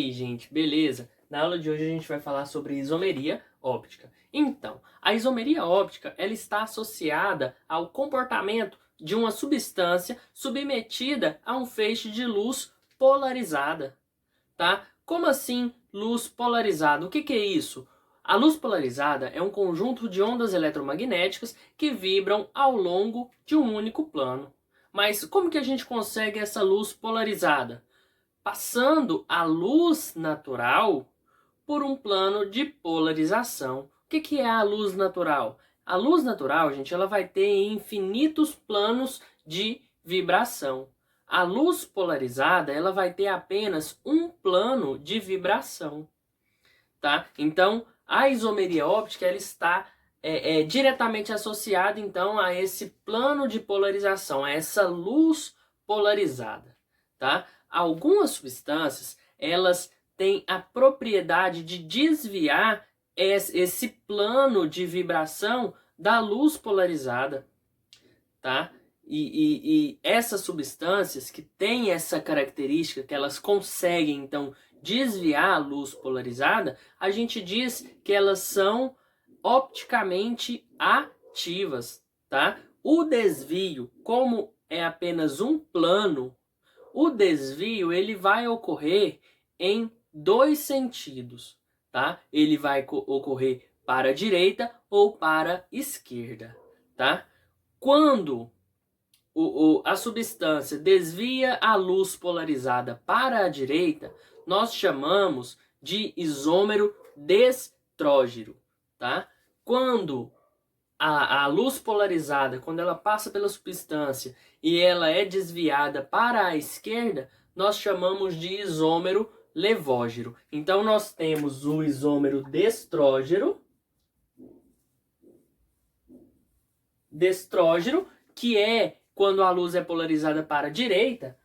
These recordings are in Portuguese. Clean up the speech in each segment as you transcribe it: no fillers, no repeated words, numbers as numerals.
aí, gente, beleza? Na aula de hoje a gente vai falar sobre isomeria óptica. Então, a isomeria óptica ela está associada ao comportamento de uma substância submetida a um feixe de luz polarizada, tá? Como assim luz polarizada? O que é isso? A luz polarizada é um conjunto de ondas eletromagnéticas que vibram ao longo de um único plano. Mas como que a gente consegue essa luz polarizada? Passando a luz natural por um plano de polarização. O que é a luz natural? A luz natural, gente, ela vai ter infinitos planos de vibração. A luz polarizada, ela vai ter apenas um plano de vibração, tá? Então, a isomeria óptica, ela está diretamente associada, então, a esse plano de polarização, a essa luz polarizada, tá? Algumas substâncias, elas têm a propriedade de desviar esse plano de vibração da luz polarizada, tá? E essas substâncias que têm essa característica, que elas conseguem, então, desviar a luz polarizada, a gente diz que elas são opticamente ativas, tá? O desvio, como é apenas um plano, o desvio ele vai ocorrer em dois sentidos, tá? Ele vai ocorrer para a direita ou para a esquerda, tá? Quando a substância desvia a luz polarizada para a direita, nós chamamos de isômero destrógiro, tá? Quando a luz polarizada, quando ela passa pela substância e ela é desviada para a esquerda, nós chamamos de isômero levógiro. Então nós temos o isômero destrógiro, que é quando a luz é polarizada para a direita,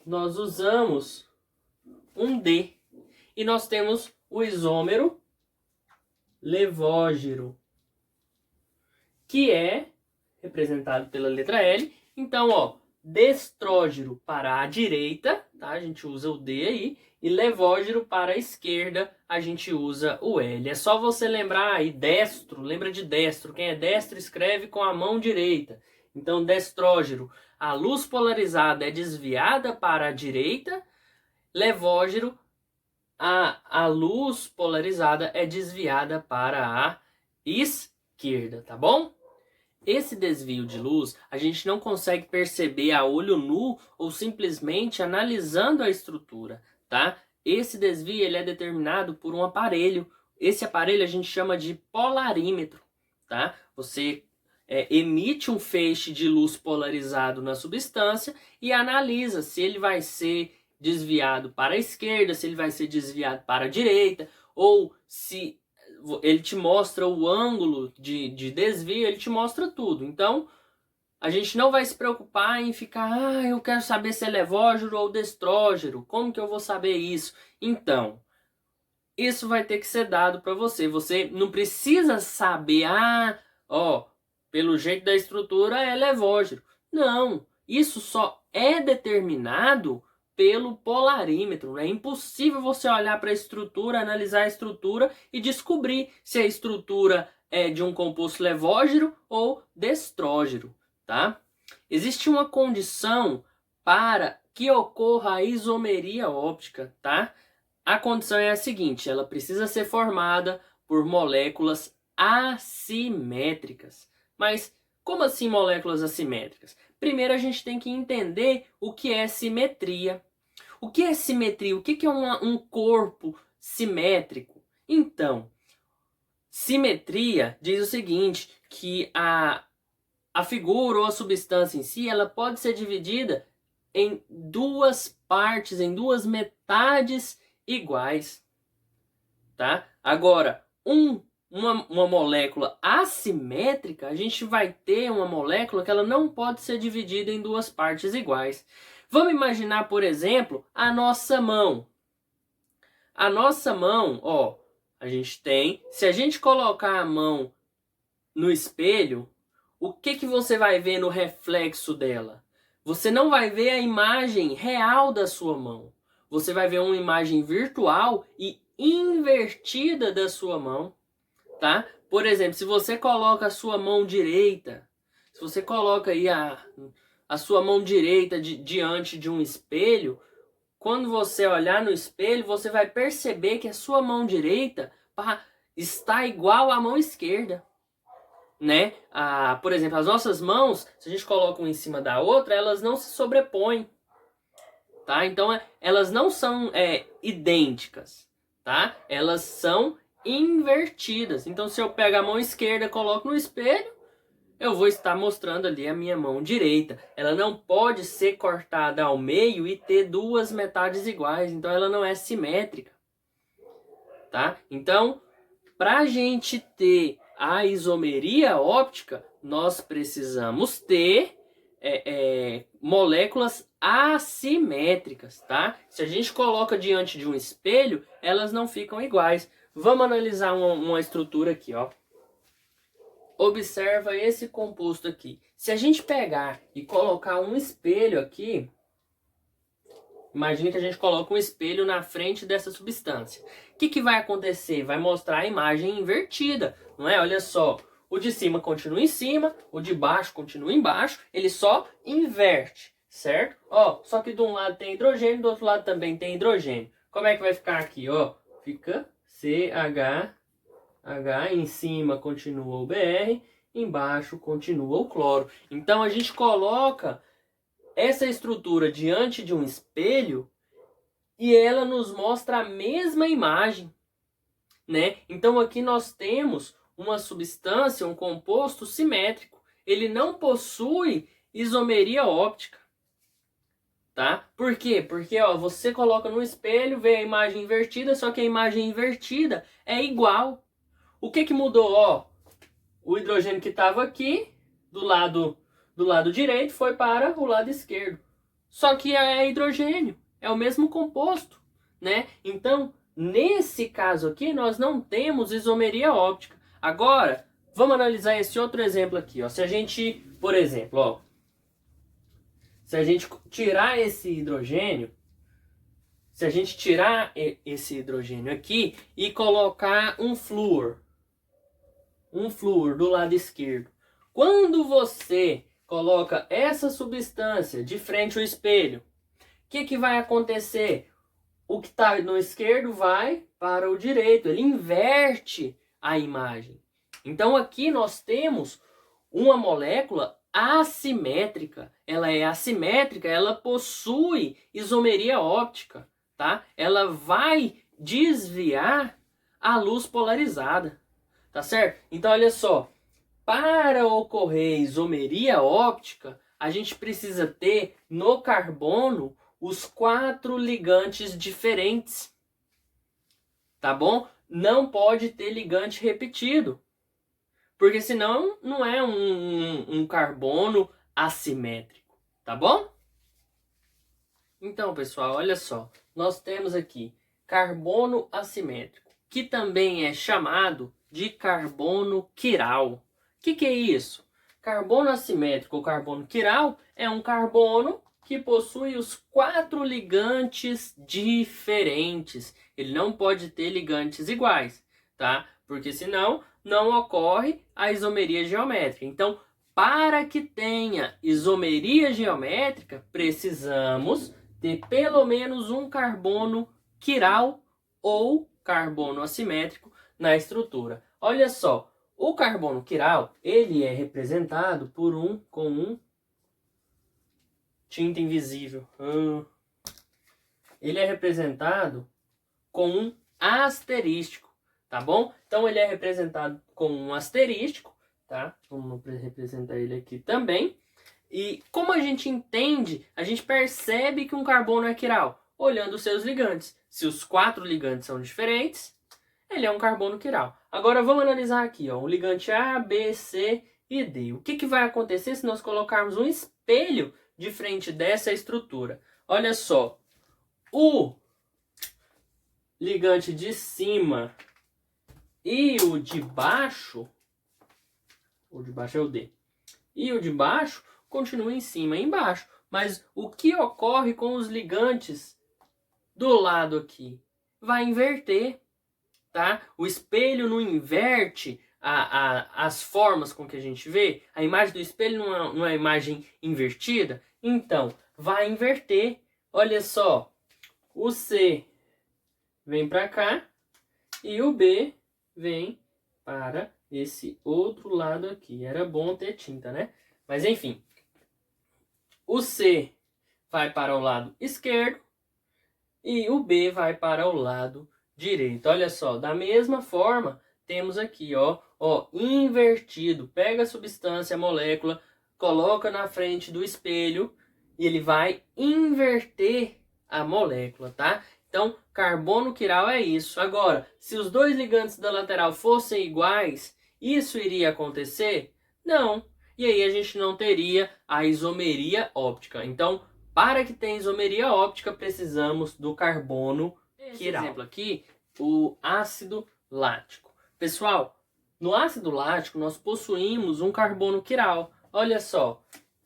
nós usamos um D. E nós temos o isômero levógiro, que é representado pela letra L. Então, ó, destrógiro para a direita, tá? A gente usa o D aí. E levógiro para a esquerda, a gente usa o L. É só você lembrar aí, destro, lembra de destro. Quem é destro escreve com a mão direita. Então, destrógiro, a luz polarizada é desviada para a direita. Levógiro, a luz polarizada é desviada para a esquerda, tá bom? Esse desvio de luz a gente não consegue perceber a olho nu ou simplesmente analisando a estrutura, tá? Esse desvio ele é determinado por um aparelho. Esse aparelho a gente chama de polarímetro, tá? Você emite um feixe de luz polarizado na substância e analisa se ele vai ser desviado para a esquerda, se ele vai ser desviado para a direita, ou se ele te mostra o ângulo de desvio, ele te mostra tudo. Então, a gente não vai se preocupar em ficar, eu quero saber se é levógiro ou destrógiro, como que eu vou saber isso? Então, isso vai ter que ser dado para você. Você não precisa saber, pelo jeito da estrutura é levógiro. Não, isso só é determinado pelo polarímetro. É impossível você olhar para a estrutura, analisar a estrutura e descobrir se a estrutura é de um composto levógiro ou destrógiro, tá? Existe uma condição para que ocorra a isomeria óptica, tá? A condição é a seguinte, ela precisa ser formada por moléculas assimétricas. Mas como assim moléculas assimétricas? Primeiro a gente tem que entender o que é simetria. O que é simetria? O que é um corpo simétrico? Então, simetria diz o seguinte, que a figura ou a substância em si, ela pode ser dividida em duas partes, em duas metades iguais, tá? Agora, uma molécula assimétrica, a gente vai ter uma molécula que ela não pode ser dividida em duas partes iguais. Vamos imaginar, por exemplo, a nossa mão. A nossa mão, ó, a gente tem... Se a gente colocar a mão no espelho, o que você vai ver no reflexo dela? Você não vai ver a imagem real da sua mão. você vai ver uma imagem virtual e invertida da sua mão, tá? Por exemplo, se você coloca a sua mão direita, se você coloca aí a sua mão direita diante de um espelho, quando você olhar no espelho, você vai perceber que a sua mão direita está igual à mão esquerda, né? Por exemplo, as nossas mãos, se a gente coloca uma em cima da outra, elas não se sobrepõem, tá? Então, elas não são idênticas, tá? Elas são invertidas. Então, se eu pego a mão esquerda e coloco no espelho, eu vou estar mostrando ali a minha mão direita. Ela não pode ser cortada ao meio e ter duas metades iguais. Então, ela não é simétrica, tá? Então, para a gente ter a isomeria óptica, nós precisamos ter moléculas assimétricas, tá? Se a gente coloca diante de um espelho, elas não ficam iguais. Vamos analisar uma estrutura aqui, ó. Observa esse composto aqui. Se a gente pegar e colocar um espelho aqui, imagine que a gente coloca um espelho na frente dessa substância. O que vai acontecer? Vai mostrar a imagem invertida, não é? Olha só, o de cima continua em cima, o de baixo continua embaixo, ele só inverte, certo? Ó, só que de um lado tem hidrogênio, do outro lado também tem hidrogênio. Como é que vai ficar aqui, ó? Fica CH, em cima continua o Br, embaixo continua o cloro. Então a gente coloca essa estrutura diante de um espelho e ela nos mostra a mesma imagem, né? Então aqui nós temos uma substância, um composto simétrico. Ele não possui isomeria óptica, tá? Por quê? Porque ó, você coloca no espelho, vê a imagem invertida, só que a imagem invertida é igual. O que mudou? Ó, o hidrogênio que estava aqui, do lado direito, foi para o lado esquerdo. Só que é hidrogênio, é o mesmo composto, né? Então, nesse caso aqui, nós não temos isomeria óptica. Agora, vamos analisar esse outro exemplo aqui, ó. Se a gente, por exemplo, ó, se a gente tirar esse hidrogênio, aqui e colocar um flúor do lado esquerdo. Quando você coloca essa substância de frente ao espelho, o que vai acontecer? O que está no esquerdo vai para o direito, ele inverte a imagem. Então aqui nós temos uma molécula assimétrica. Ela é assimétrica, ela possui isomeria óptica, tá? Ela vai desviar a luz polarizada. Tá certo? Então, olha só. Para ocorrer isomeria óptica, a gente precisa ter no carbono os 4 ligantes diferentes. Tá bom? Não pode ter ligante repetido. Porque senão não é um carbono assimétrico. Tá bom? Então, pessoal, olha só. Nós temos aqui carbono assimétrico, que também é chamado de carbono quiral. O que é isso? Carbono assimétrico ou carbono quiral é um carbono que possui os 4 ligantes diferentes. Ele não pode ter ligantes iguais, tá? Porque senão não ocorre a isomeria geométrica. Então, para que tenha isomeria geométrica, precisamos ter pelo menos um carbono quiral ou carbono assimétrico na estrutura. Olha só, o carbono quiral, ele é representado por com tinta invisível. Ele é representado com um asterístico, tá bom? Então ele é representado com um asterístico, tá? Vamos representar ele aqui também. E como a gente entende, a gente percebe que um carbono é quiral olhando os seus ligantes. Se os 4 ligantes são diferentes, ele é um carbono quiral. Agora vamos analisar aqui, ó, o ligante A, B, C e D. O que vai acontecer se nós colocarmos um espelho de frente dessa estrutura? Olha só, o ligante de cima e o de baixo é o D, e o de baixo continua em cima e embaixo. Mas o que ocorre com os ligantes do lado aqui vai inverter, tá? O espelho não inverte as formas com que a gente vê. A imagem do espelho não é imagem invertida. Então, vai inverter. Olha só, o C vem para cá e o B vem para esse outro lado aqui. Era bom ter tinta, né? Mas enfim, o C vai para o lado esquerdo e o B vai para o lado direito. Olha só, da mesma forma, temos aqui, ó, invertido. Pega a substância, a molécula, coloca na frente do espelho e ele vai inverter a molécula, tá? Então, carbono quiral é isso. Agora, se os dois ligantes da lateral fossem iguais, isso iria acontecer? Não. E aí a gente não teria a isomeria óptica. Então, para que tenha isomeria óptica, precisamos do carbono quiral. Exemplo aqui, o ácido lático. Pessoal, no ácido lático nós possuímos um carbono quiral. Olha só,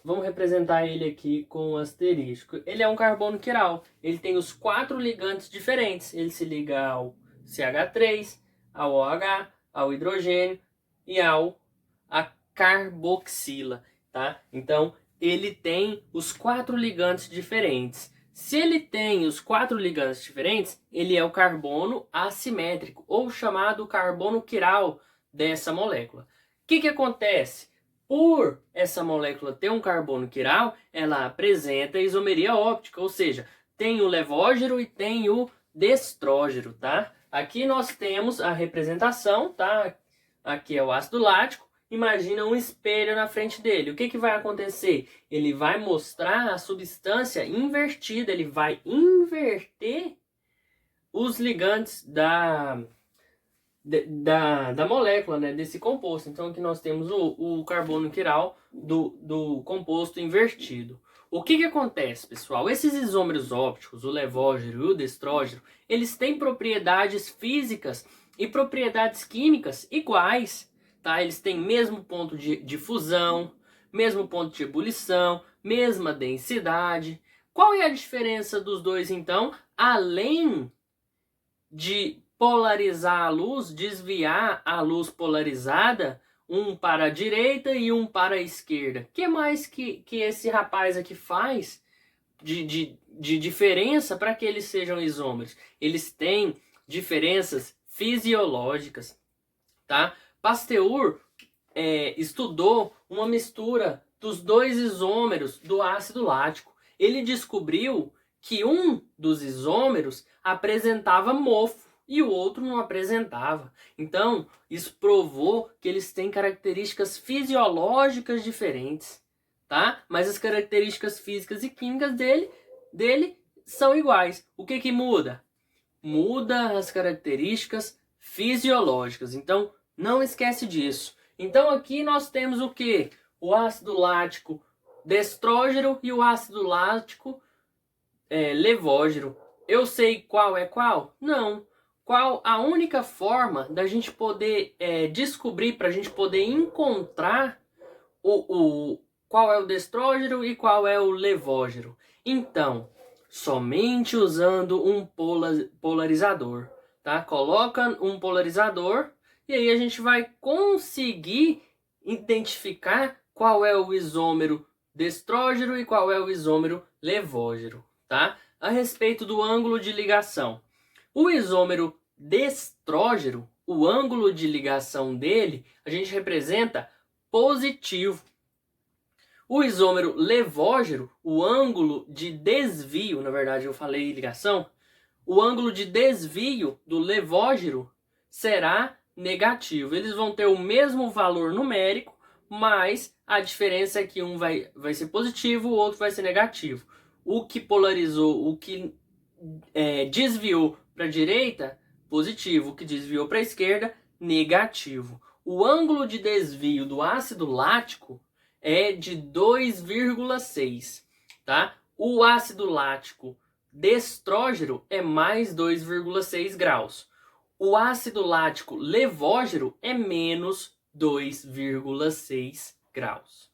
vamos representar ele aqui com um asterisco. Ele é um carbono quiral. Ele tem os 4 ligantes diferentes. Ele se liga ao CH3, ao OH, ao hidrogênio e à carboxila, tá? Então, ele tem os 4 ligantes diferentes. Se ele tem os 4 ligantes diferentes, ele é o carbono assimétrico, ou chamado carbono quiral dessa molécula. O que acontece? Por essa molécula ter um carbono quiral, ela apresenta isomeria óptica, ou seja, tem o levógero e tem o destrógero, tá? Aqui nós temos a representação, tá? Aqui é o ácido lático. Imagina um espelho na frente dele. O que vai acontecer? Ele vai mostrar a substância invertida. Ele vai inverter os ligantes da molécula, né, desse composto. Então aqui nós temos o carbono quiral do composto invertido. O que acontece, pessoal? Esses isômeros ópticos, o levógero e o destrógero, eles têm propriedades físicas e propriedades químicas iguais. Tá? Eles têm mesmo ponto de fusão, mesmo ponto de ebulição, mesma densidade. Qual é a diferença dos dois, então? Além de polarizar a luz, desviar a luz polarizada, um para a direita e um para a esquerda. O que mais que esse rapaz aqui faz de diferença para que eles sejam isômeros? Eles têm diferenças fisiológicas, tá? Pasteur estudou uma mistura dos 2 isômeros do ácido lático. Ele descobriu que um dos isômeros apresentava mofo e o outro não apresentava. Então, isso provou que eles têm características fisiológicas diferentes, tá? Mas as características físicas e químicas dele são iguais. O que muda? Muda as características fisiológicas. Então, não esquece disso. Então aqui nós temos o que? O ácido lático destrógero e o ácido lático levógero. Eu sei qual é qual? Não. Qual a única forma da gente poder descobrir, para a gente poder encontrar qual é o destrógero e qual é o levógero? Então, somente usando um polarizador. Tá? Coloca um polarizador e aí a gente vai conseguir identificar qual é o isômero destrógero e qual é o isômero levógero, tá? A respeito do ângulo de ligação. O isômero destrógero, o ângulo de ligação dele, a gente representa positivo. O isômero levógero, o ângulo de desvio, na verdade eu falei ligação, o ângulo de desvio do levógero será negativo. Eles vão ter o mesmo valor numérico, mas a diferença é que um vai ser positivo, o outro vai ser negativo. O que polarizou, o que desviou para a direita, positivo. O que desviou para a esquerda, negativo. O ângulo de desvio do ácido lático é de 2,6, tá? O ácido lático destrógero é mais 2,6 graus. O ácido lático levógero é menos 2,6 graus.